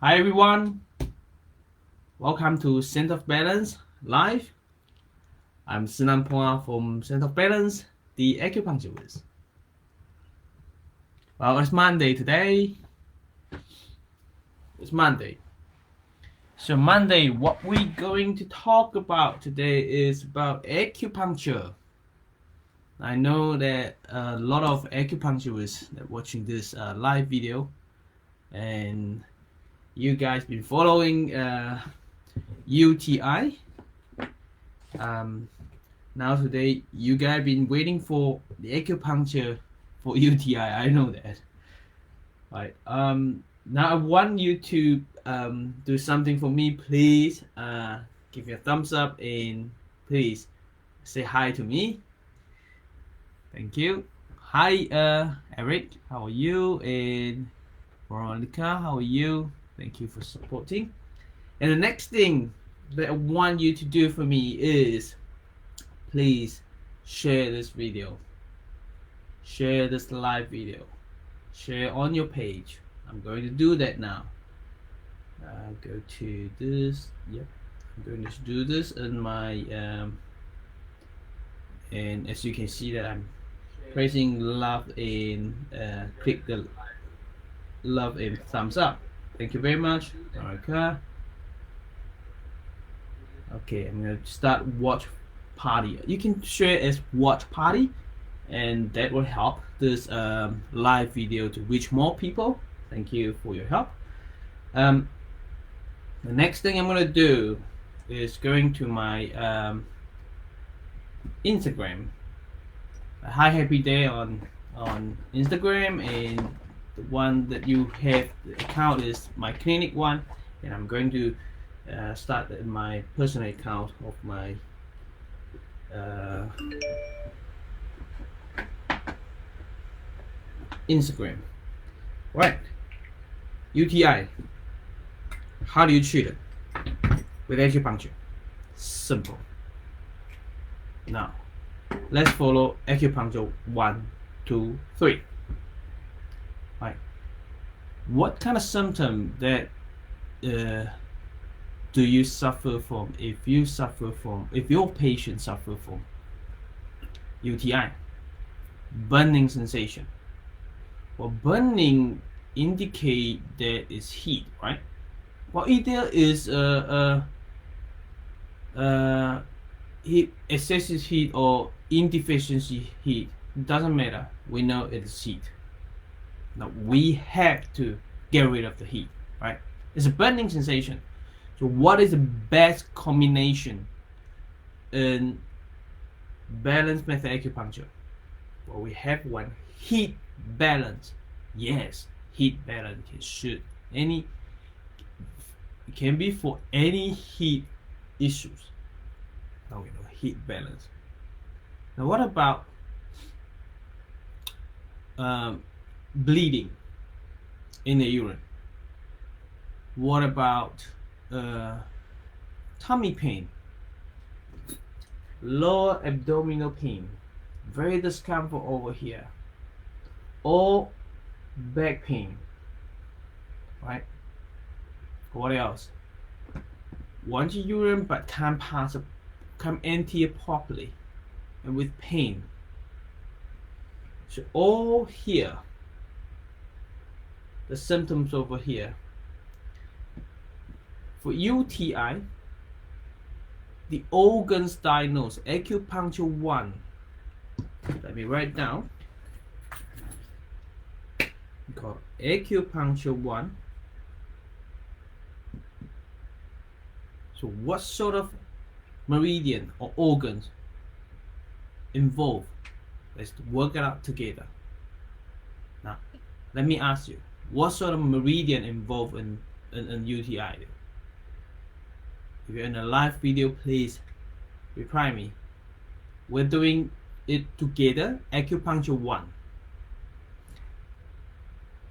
Hi everyone, welcome to Center of Balance Live. I'm Sinan Poa from Center of Balance, the acupuncturist. Well, it's Monday today. It's Monday. So Monday, what we're going to talk about today is about acupuncture. I know that a lot of acupuncturists that are watching this live video, and you guys been following UTI. Now today you guys been waiting for the acupuncture for UTI. I know that. Right. Now I want you to do something for me. Please give me a thumbs up and please say hi to me. Thank you. Hi Eric, how are you? And Veronica, how are you? Thank you for supporting. And the next thing that I want you to do for me is please share this video. Share this live video. Share on your page. I'm going to do that now. Go to this. Yep. I'm going to do this in my and as you can see that I'm pressing love and click the love and thumbs up. Thank you very much. Okay, I'm going to start watch party. You can share as watch party, and that will help this live video to reach more people. Thank you for your help. The next thing I'm going to do is going to my Instagram. Hi Happy Day on Instagram, and the one that you have the account is my clinic one, and I'm going to start in my personal account of my Instagram. Right. UTI. How do you treat it? With acupuncture. Simple. Now, let's follow acupuncture 1, 2, 3. Right. What kind of symptom that do you suffer from? If your patient suffer from UTI, burning sensation. Well, burning indicate that it's heat, right? Well, either is heat, excessive heat or insufficiency heat. It doesn't matter. We know it's heat. Now we have to get rid of the heat, right? It's a burning sensation. So what is the best combination in balance method acupuncture? Well, we have one, heat balance. Yes, heat balance it can be for any heat issues. Now we know heat balance. Now what about bleeding in the urine? What about tummy pain, lower abdominal pain, very discomfort over here, or back pain, right? What else? Want your urine but can't empty it properly and with pain. So all here, the symptoms over here. For UTI, the organs diagnosed, acupuncture 1. Let me write down. Called acupuncture 1. So what sort of meridian or organs involved? Let's work it out together. Now, let me ask you, what sort of meridian involved in UTI? If you're in a live video, please reply me. We're doing it together, acupuncture 1.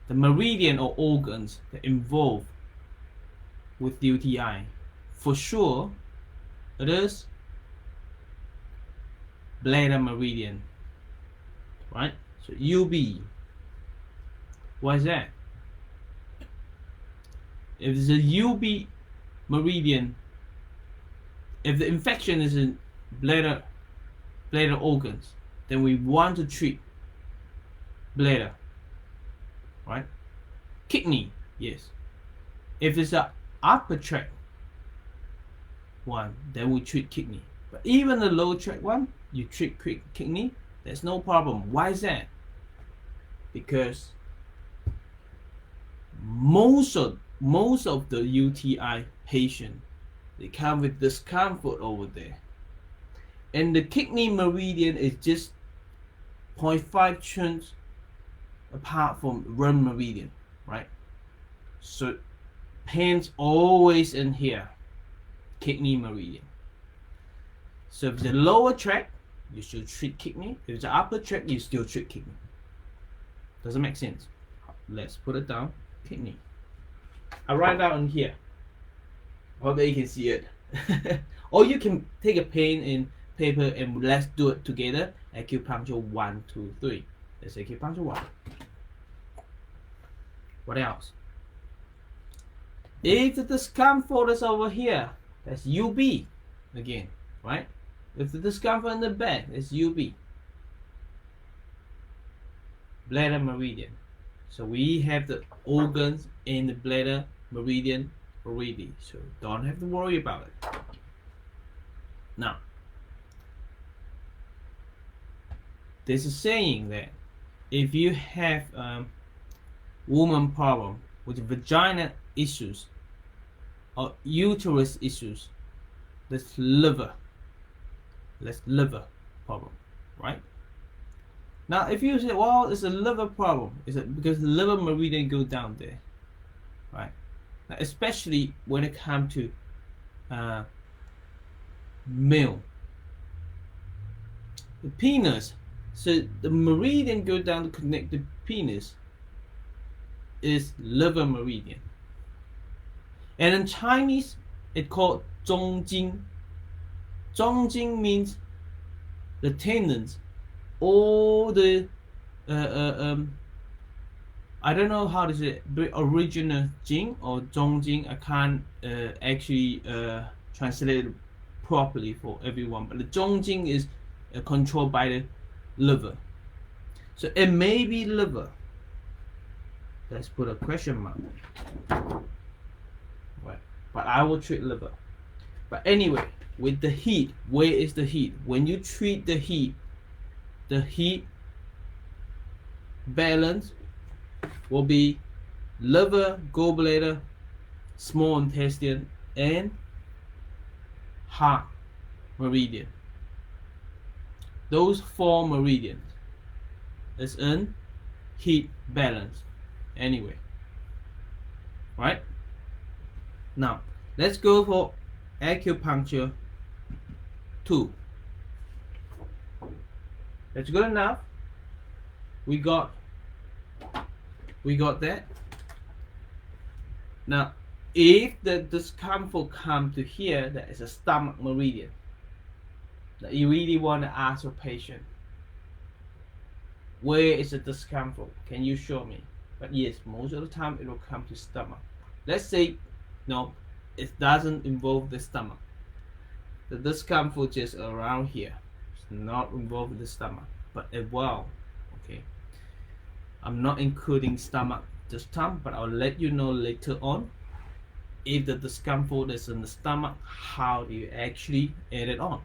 The meridian or organs that involved with UTI, for sure, it is bladder meridian, right? So UB. Why is that? If it's a UB meridian, if the infection is in bladder organs, then we want to treat bladder, right? Kidney, yes. If it's a upper tract one, then we treat kidney. But even the lower tract one, you treat kidney, there's no problem. Why is that? Because most of the UTI patient, they come with discomfort over there, and the kidney meridian is just 0.5 turns apart from run meridian, right? So pain's always in here, kidney meridian. So if it's a lower tract, you should treat kidney. If it's an upper tract, you still treat kidney. Doesn't make sense. Let's put it down. Kidney. I write down here. Hope that you can see it. Or you can take a pen and paper and let's do it together. Acupuncture 1, 2, 3. Let's acupuncture 1. What else? If the discomfort is over here, that's UB again, right? If the discomfort in the back is UB. Bladder meridian. So we have the organs in the bladder meridian already, so don't have to worry about it. Now, there's a saying that if you have woman problem with vagina issues or uterus issues, that's liver problem, right? Now, if you say, well, it's a liver problem, is it because the liver meridian go down there, right? Now, especially when it comes to male, the penis. So the meridian go down to connect the penis is liver meridian, and in Chinese it's called 中经. 中经 means the tendons. All the I don't know how to say it, original jing or zongjing. I can't actually translate it properly for everyone, but the zongjing is controlled by the liver. So it may be liver. Let's put a question mark. Right. But I will treat liver. But anyway, with the heat, where is the heat? When you treat the heat balance will be liver, gallbladder, small intestine, and heart meridian. Those 4 meridians is in heat balance. Anyway, right? Now let's go for acupuncture 2. That's good enough. We got that. Now, if the discomfort come to here, that is a stomach meridian. That you really want to ask your patient, where is the discomfort? Can you show me? But yes, most of the time it will come to stomach. Let's say, no, it doesn't involve the stomach. The discomfort just around here. It's not involved with the stomach, but it will. Okay. I'm not including stomach this time, but I'll let you know later on if the discomfort is in the stomach, how do you actually add it on.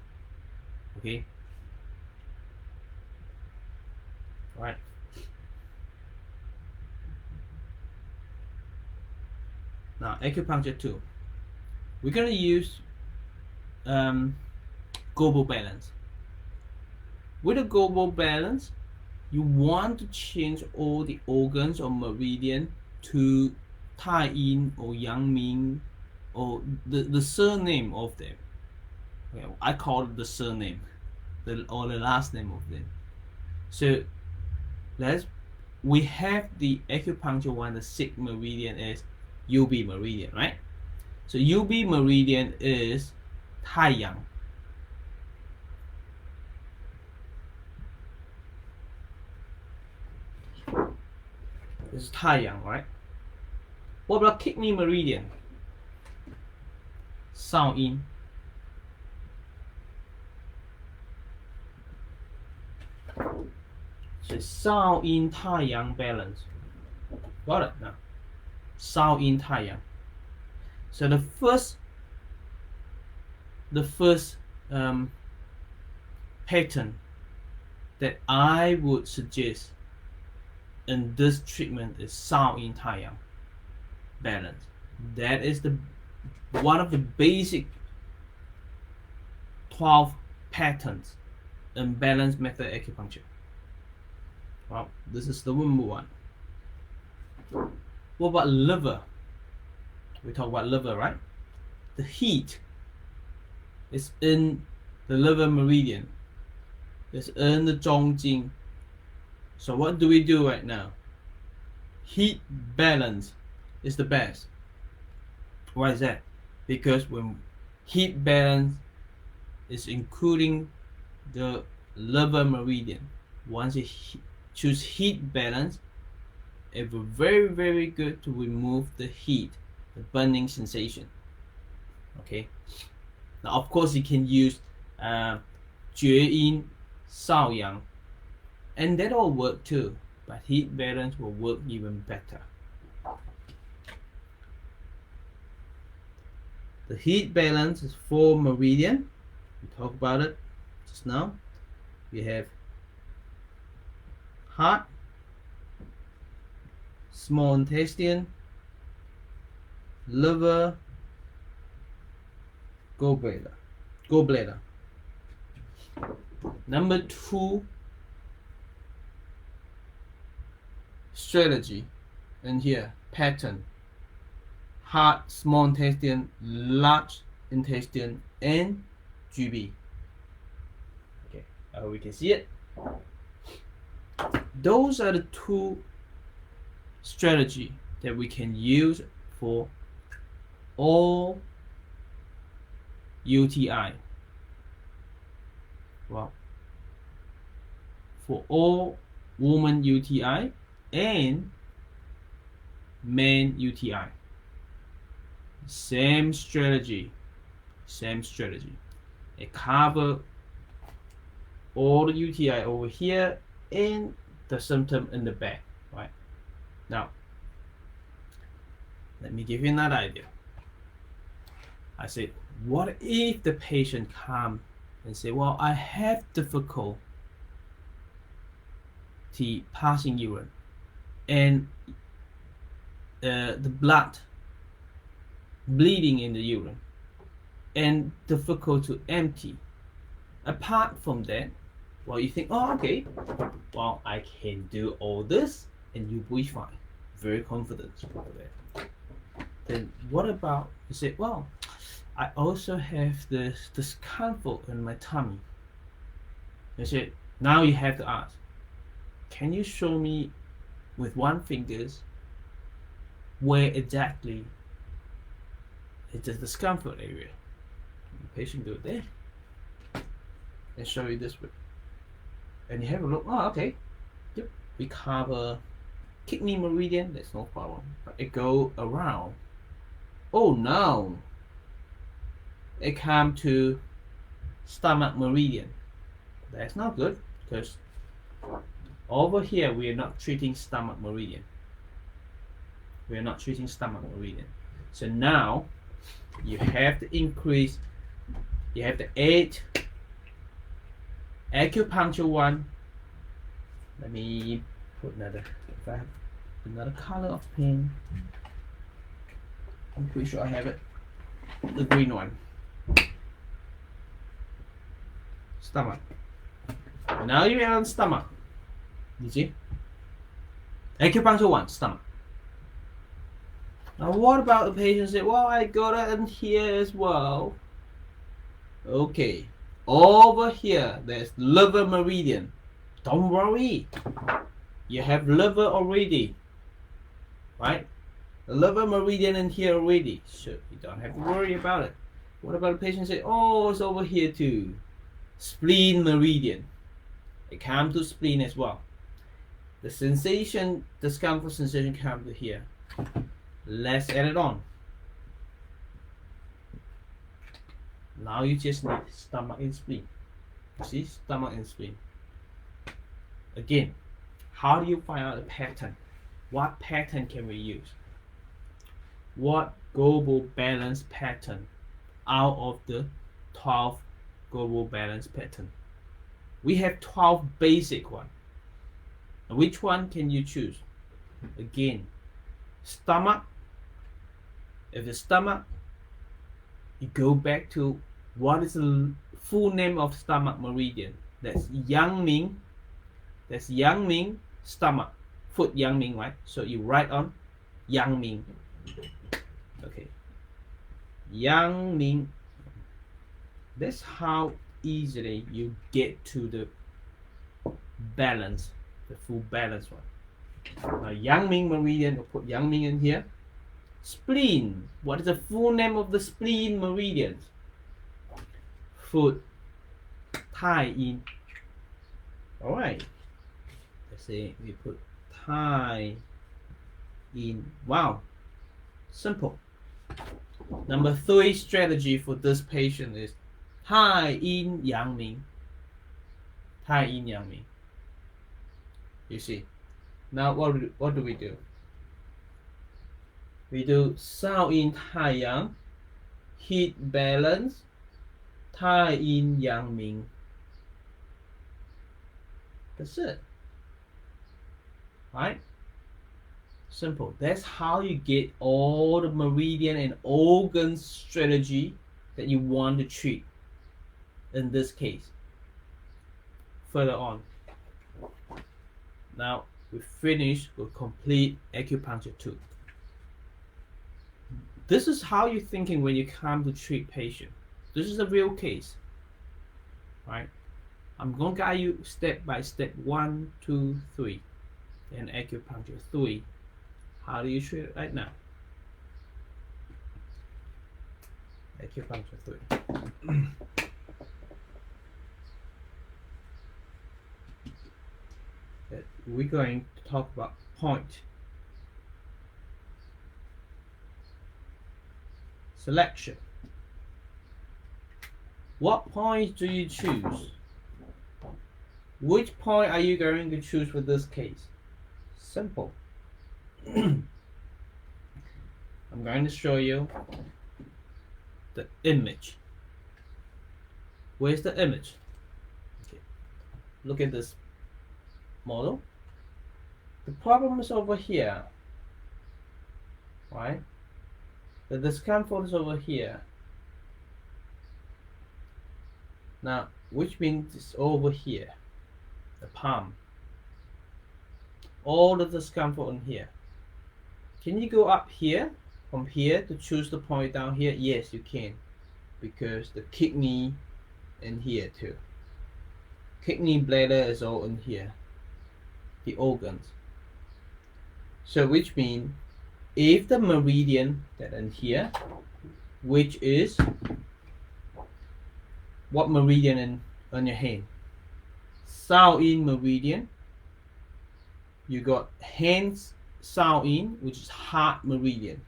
Okay. Right. Now acupuncture 2. We're gonna use global balance. With a global balance, you want to change all the organs or meridian to tie in or yang ming or the surname of them. Okay, I call it the surname, or the last name of them. So we have the acupuncture one, the 6th meridian is UB meridian, right? So UB meridian is 太阳. This is 太阳, right? What about kidney meridian? Sound in. So sound in 太阳 balance. Got it now. Sound in 太阳. So the first pattern that I would suggest in this treatment is sound in 太阳 balance. That is one of the basic 12 patterns in balance method acupuncture. Well, this is the number one. What about liver? We talk about liver, right? The heat is in the liver meridian. It's in the 中经. So what do we do right now? Heat balance is the best. Why is that? Because when heat balance is including the liver meridian, once you choose heat balance, it will very, very good to remove the heat, the burning sensation. Okay. Now, of course, you can use 厥阴 少阳, and that will work too. But heat balance will work even better. The heat balance is 4 meridian. We talked about it just now. We have heart, small intestine, liver, gallbladder. Number 2 strategy in here, pattern: heart, small intestine, large intestine, and GB. Okay, I hope we can see it. Those are the 2 strategy that we can use for all UTI. Well, for all woman UTI and man UTI, same strategy. It covers all the UTI over here and the symptom in the back. Right now, let me give you another idea. I said, what if the patient comes and say, well, I have difficulty passing urine, and the blood bleeding in the urine, and difficult to empty. Apart from that, well, you think, oh, okay, well, I can do all this and you'll be fine. Very confident about that. Then what about, you say, well, I also have this discomfort in my tummy. You say, now you have to ask, can you show me with one finger where exactly is the discomfort area? The patient go there and show you this way. And you have a look, oh, okay, yep, we cover kidney meridian, that's no problem. But it go around. Oh no, it come to stomach meridian. That's not good, because over here we are not treating stomach meridian. So now you have to increase, you have to add acupuncture 1. Let me put another, if I have another color of pen. I'm pretty sure I have it. The green one. Stomach. Now you're on stomach. You see? Acupuncture 1, stomach. Now what about the patient say, well, I got it in here as well. Okay. Over here, there's liver meridian. Don't worry. You have liver already. Right? The liver meridian in here already. So you don't have to worry about it. What about the patient say, oh, it's over here too. Spleen meridian. It comes to spleen as well. The sensation, discomfort sensation comes to here. Let's add it on. Now you just need stomach and spleen. See, stomach and spleen. Again, how do you find out a pattern? What pattern can we use? What global balance pattern out of the 12 global balance pattern? We have 12 basic ones. Which one can you choose? Again, stomach. If the stomach, you go back to what is the full name of stomach meridian. That's Yang Ming. That's Yang Ming stomach. Foot Yang Ming, right? So you write on Yang Ming. Okay. Yang Ming. That's how easily you get to the balance, the full balance one. Now Yang Ming meridian, we'll put Yang Ming in here. Spleen. What is the full name of the spleen meridian? Foot tie in. Alright. Let's say we put tie in. Wow. Simple. Number 3 strategy for this patient is tie in Yang Ming. Tie in Yang Ming. You see. Now what do we do? We do sound in Tai Yang, heat balance, tie in Yang Ming. That's it. Right? Simple. That's how you get all the meridian and organ strategy that you want to treat in this case. Further on. Now we finish with complete acupuncture 2. This is how you're thinking when you come to treat patient. This is a real case, right? I'm going to guide you step by step 1, 2, 3, and acupuncture 3. How do you treat it right now? Acupuncture 3. We're going to talk about point selection. What point do you choose? Which point are you going to choose for this case? Simple. I'm going to show you the image. Where's the image? Okay. Look at this model. The problem is over here, right? The discomfort is over here. Now, which means it's over here, the palm. All the discomfort in here. Can you go up here, from here, to choose the point down here? Yes, you can, because the kidney in here too. Kidney bladder is all in here, the organs. So which means if the meridian that in here, which is what meridian in on your hand? Sound in meridian. You got hands sound in, which is heart meridian,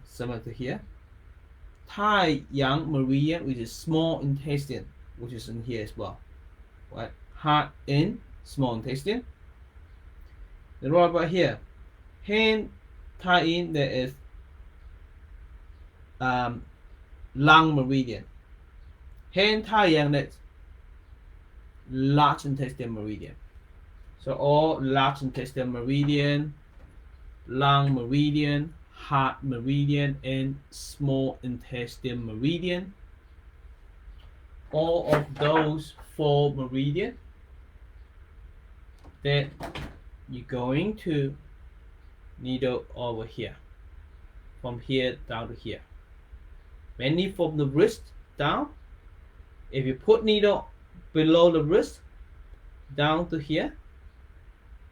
similar to here. Tai Yang meridian, which is small intestine, which is in here as well. Right? Heart in small intestine. Then what about here? Hand tie in, there is lung meridian. Hand Tai Yang, that's large intestine meridian. So all large intestine meridian, lung meridian, heart meridian, and small intestine meridian. All of those 4 meridian that you're going to needle over here, from here down to here. Mainly from the wrist down. If you put needle below the wrist down to here,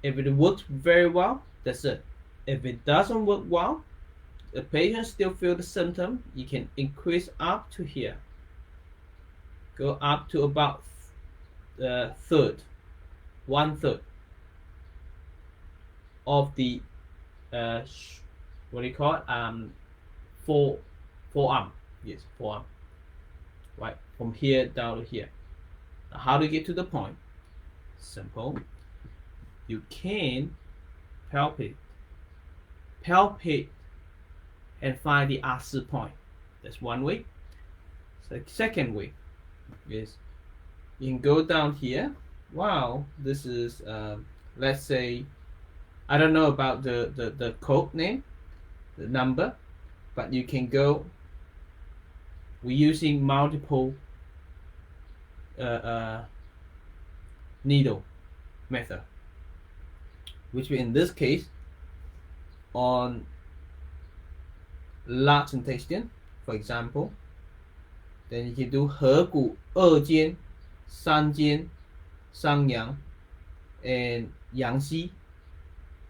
if it works very well, that's it. If it doesn't work well, the patient still feel the symptom, you can increase up to here. Go up to about 1/3 of the what do you call it? Forearm. Yes, forearm. Right, from here down to here. Now, how to get to the point? Simple. You can palpate and find the ulcer point. That's one way. So second way is you can go down here. Wow, this is let's say, I don't know about the code name, the number, but you can go. We're using multiple needle method, which in this case on large intestine, for example, then you can do 合谷、二尖、三尖、上阳 and 阳溪.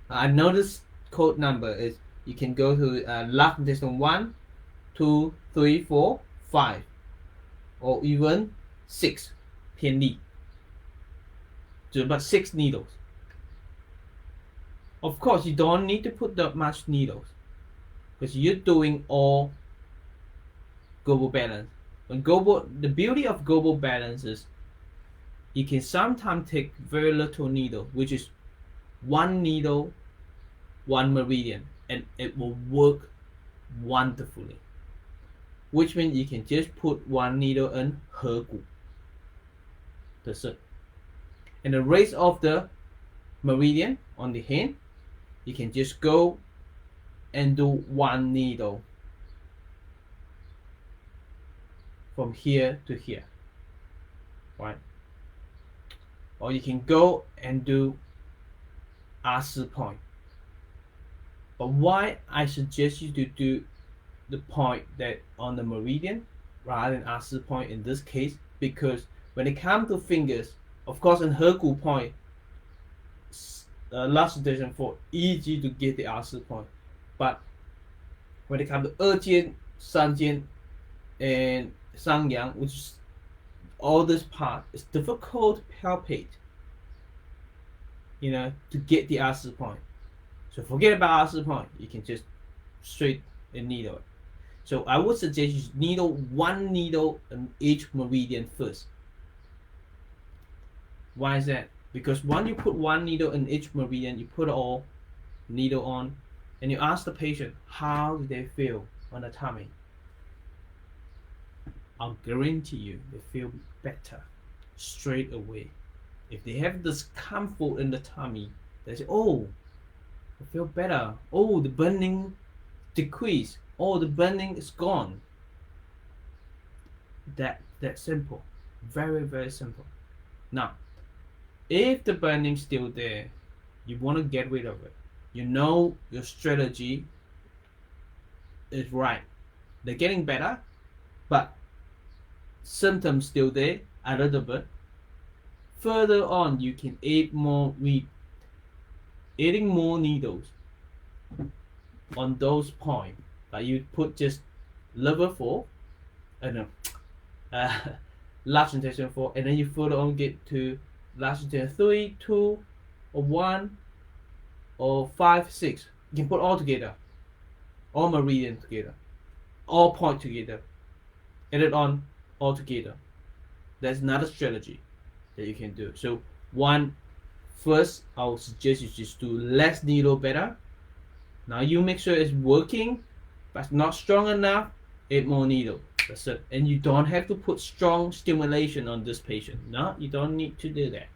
I know this code number is you can go to large intestine 1, 2, 3, 4, 5 or even 6 偏力. So about 6 needles. Of course, you don't need to put that much needles because you're doing all global balance. The beauty of global balance is you can sometimes take very little needle, which is 1 needle, 1 meridian, and it will work wonderfully. Which means you can just put 1 needle in 合谷. That's it. And the rest of the meridian on the hand, you can just go and do 1 needle from here to here, right? Or you can go and do ulcer point. But why I suggest you to do the point that on the meridian rather than ulcer point in this case, because when it comes to fingers, of course in 合谷 point, last suggestion for easy to get the ulcer point, but when it comes to 二尖、三尖 and 上阳, which is all this part, it's difficult to palpate, to get the ulcer point. So forget about ulcer point, you can just straight and needle it. So I would suggest you needle 1 needle in each meridian first. Why is that? Because when you put 1 needle in each meridian, you put all needle on, and you ask the patient how do they feel on the tummy. I'll guarantee you they feel better straight away. If they have discomfort in the tummy, they say, oh, I feel better. Oh, the burning decreased. Oh, the burning is gone. That simple. Very, very simple. Now, if the burning is still there, you want to get rid of it. You know your strategy is right. They're getting better, but symptoms still there a little bit. Further on, you can adding more needles on those points. Like you put just liver 4, large intestine 4, and then you further on get to large intestine 3, 2, or 1, or 5, 6. You can put all together, all meridian together, all point together, add it on all together. That's another strategy that you can do. So first, I would suggest you just do less needle better. Now you make sure it's working, but not strong enough, add more needle. That's it. And you don't have to put strong stimulation on this patient. No, you don't need to do that.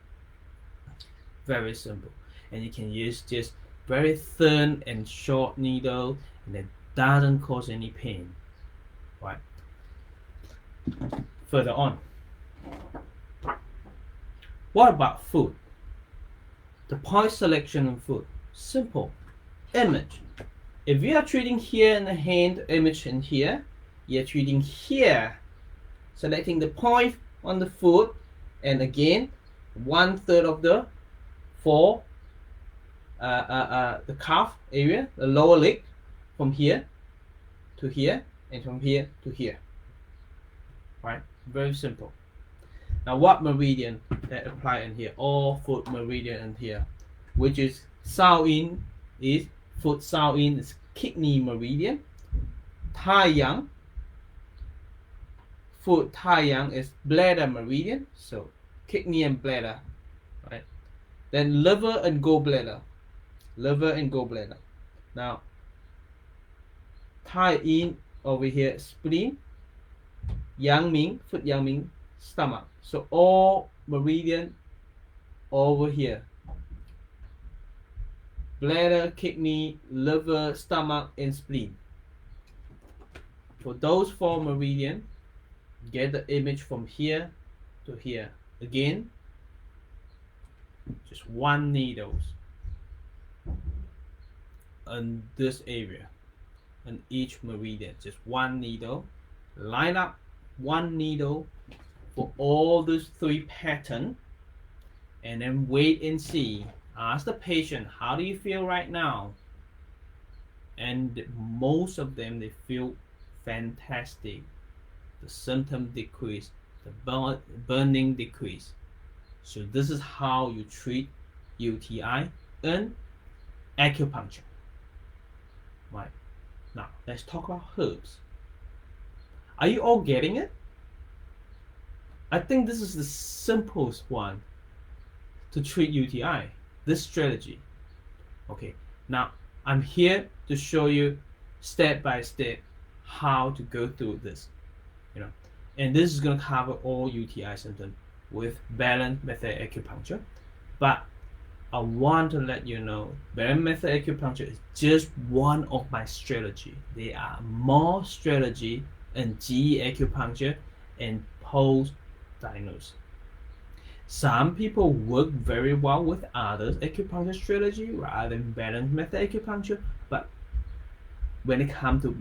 Very simple. And you can use just very thin and short needle, and that doesn't cause any pain. Right. Further on. What about food? The point selection of food. Simple. Image. If you are treating here in the hand, image in here, you're treating here, selecting the point on the foot, and again 1/3 of the the calf area, the lower leg, from here to here, and from here to here. Right? Very simple. Now what meridian that apply in here? All foot meridian in here, which is sound in is foot sound in is kidney meridian. Taiyang, foot Taiyang is bladder meridian, so kidney and bladder, right? Then liver and gallbladder, Now, tie in over here, spleen, Yangming, foot Yangming, stomach. So all meridian over here. Bladder, kidney, liver, stomach, and spleen. For those 4 meridian, get the image from here to here. Again, just 1 needle in this area, and each meridian, just 1 needle. Line up 1 needle for all these 3 patterns, and then wait and see. Ask the patient, how do you feel right now? And most of them, they feel fantastic. The symptom decrease, the burning decrease. So this is how you treat UTI in acupuncture. Right. Now let's talk about herbs. Are you all getting it? I think this is the simplest one to treat UTI, this strategy. Okay, now I'm here to show you step by step how to go through this, and this is going to cover all UTI symptoms with balanced method acupuncture. But I want to let you know, balanced method acupuncture is just one of my strategy. There are more strategy in GE acupuncture and post diagnosis. Some people work very well with others acupuncture strategy rather than balanced method acupuncture, but when it comes to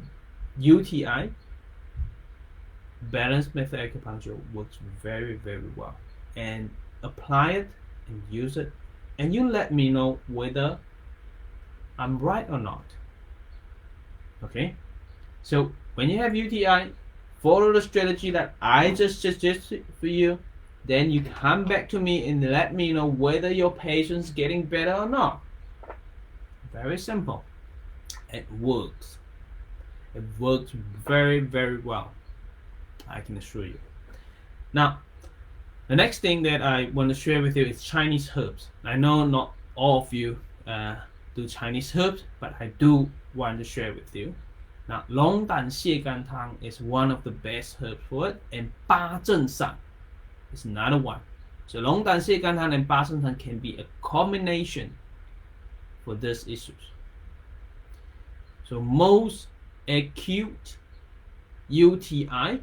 UTI, balanced method acupuncture works very, very well. And apply it and use it, and you let me know whether I'm right or not. Okay, so when you have UTI, follow the strategy that I just suggested for you. Then you come back to me and let me know whether your patient's getting better or not. Very simple. It works. It works very, very well, I can assure you. Now, the next thing that I want to share with you is Chinese herbs. I know not all of you do Chinese herbs, but I do want to share with you. Now, 龙胆泻肝汤 is one of the best herbs for it, and 八正散 is another one. So 龙胆泻肝汤 and 八正散 can be a combination for these issues. So most acute UTI,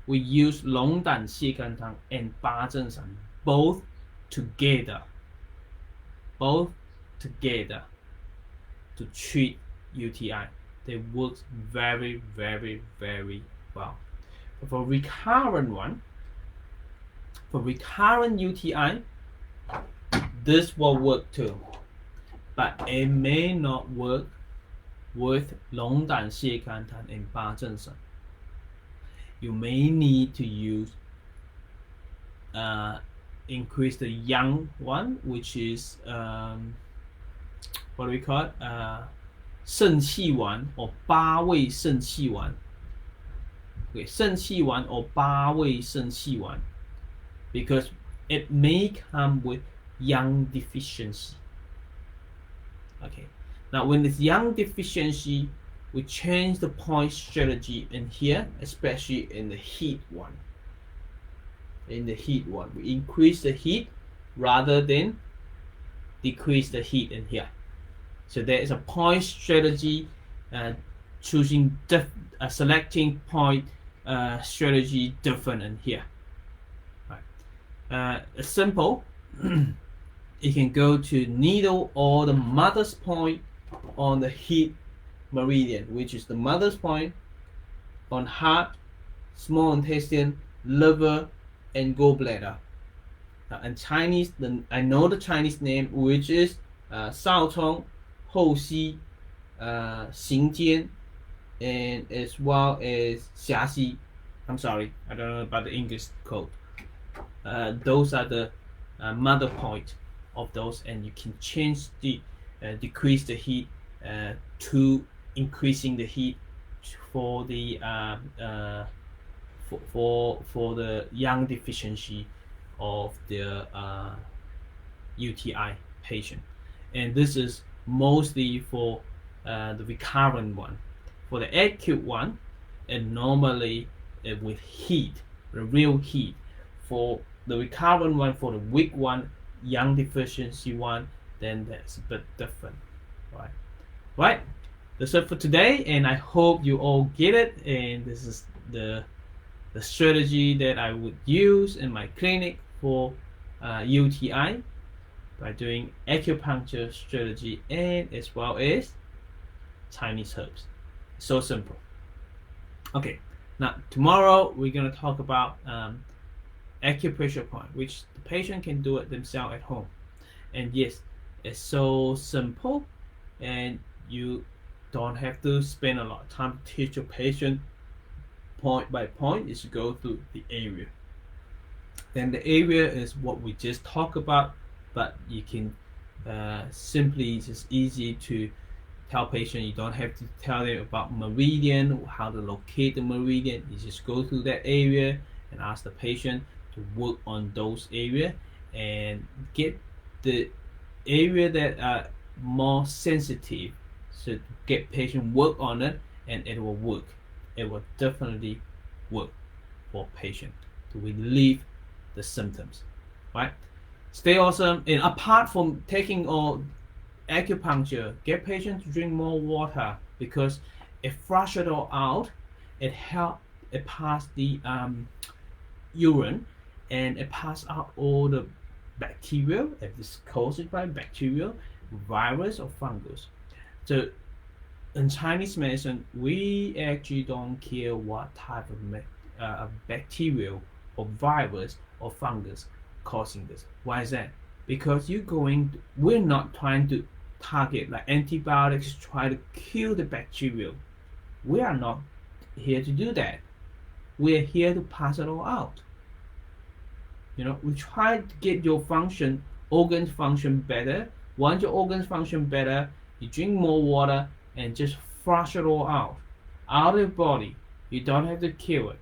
we use 龙胆泻肝汤 and 八正散both together to treat UTI. They work very, very, very well. But for recurrent UTI, this will work too, but it may not work with 龙胆泻肝汤 and 八正散. You may need to use increase the young one, which is what do we call it? 肾气丸 or 八味肾气丸. Okay, 肾气丸 or 八味肾气丸, because it may come with yang deficiency. Okay, now when it's yang deficiency, we change the point strategy in here, especially in the heat one. We increase the heat rather than decrease the heat in here. So there is a point strategy, choosing selecting point strategy different in here. Right. Simple. You can go to needle or the mother's point on the heat meridian, which is the mother's point on heart, small intestine, liver, and gallbladder. Now in Chinese, I know the Chinese name, which is 少冲, 后溪, 行间, and as well as 辖溪. I'm sorry, I don't know about the English code. Those are the mother point of those, and you can change the decrease the heat to increasing the heat for the for the young deficiency of the UTI patient. And this is mostly for the recurrent one. For the acute one, and normally with heat, the real heat. For the recurrent one, for the weak one, young deficiency one, then that's a bit different, right? Right, that's it for today, and I hope you all get it. And this is the strategy that I would use in my clinic for UTI by doing acupuncture strategy and as well as Chinese herbs. So simple. Okay, now tomorrow we're going to talk about acupressure point, which the patient can do it themselves at home. And yes, it's so simple, and you don't have to spend a lot of time to teach your patient point by point. Is go through the area. Then the area is what we just talked about, but you can simply, just easy to tell patient. You don't have to tell them about meridian, how to locate the meridian. You just go through that area and ask the patient to work on those areas and get the area that are more sensitive. So get patient work on it, and it will work. It will definitely work for patient to relieve the symptoms, right? Stay awesome. And apart from taking all acupuncture, get patient to drink more water, because it flush it all out. It help it pass the urine, and it pass out all the bacteria, if it's caused by bacteria, virus or fungus. So in Chinese medicine, we actually don't care what type of bacteria or virus or fungus causing this. Why is that? Because we're not trying to target like antibiotics try to kill the bacteria. We are not here to do that. We're here to pass it all out. We try to get your organs function better. Once your organs function better, you drink more water and just flush it all out of the body. You don't have to kill it.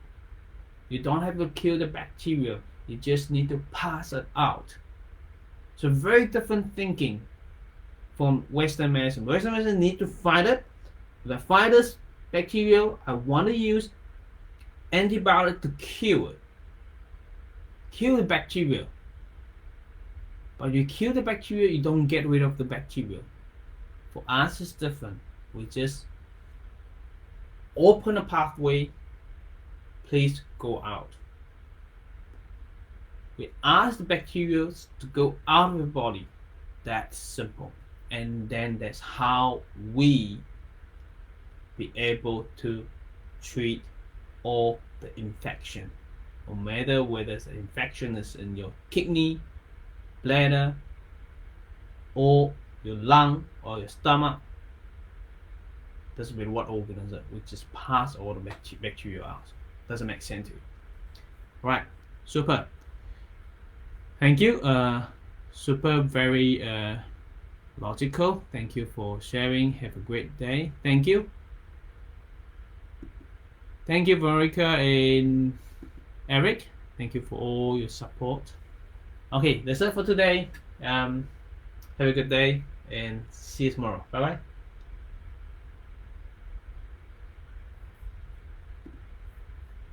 You don't have to kill the bacteria. You just need to pass it out. So very different thinking from Western medicine. Western medicine need to fight it. If I fight this bacteria, I want to use antibiotic to kill it. Kill the bacteria. But you kill the bacteria, you don't get rid of the bacteria. For us, it's different. We just open a pathway. Please go out. We ask the bacteria to go out of the body. That's simple. And then that's how we be able to treat all the infection. No matter whether the infection is in your kidney, bladder, or your lung, or your stomach. Doesn't matter what organ is it. We just pass all the bacteria out. Doesn't make sense to you. Right, super. Thank you. Super, very logical. Thank you for sharing. Have a great day. Thank you. Thank you, Veronica and Eric. Thank you for all your support. Okay, that's it for today. Have a good day and see you tomorrow. Bye bye.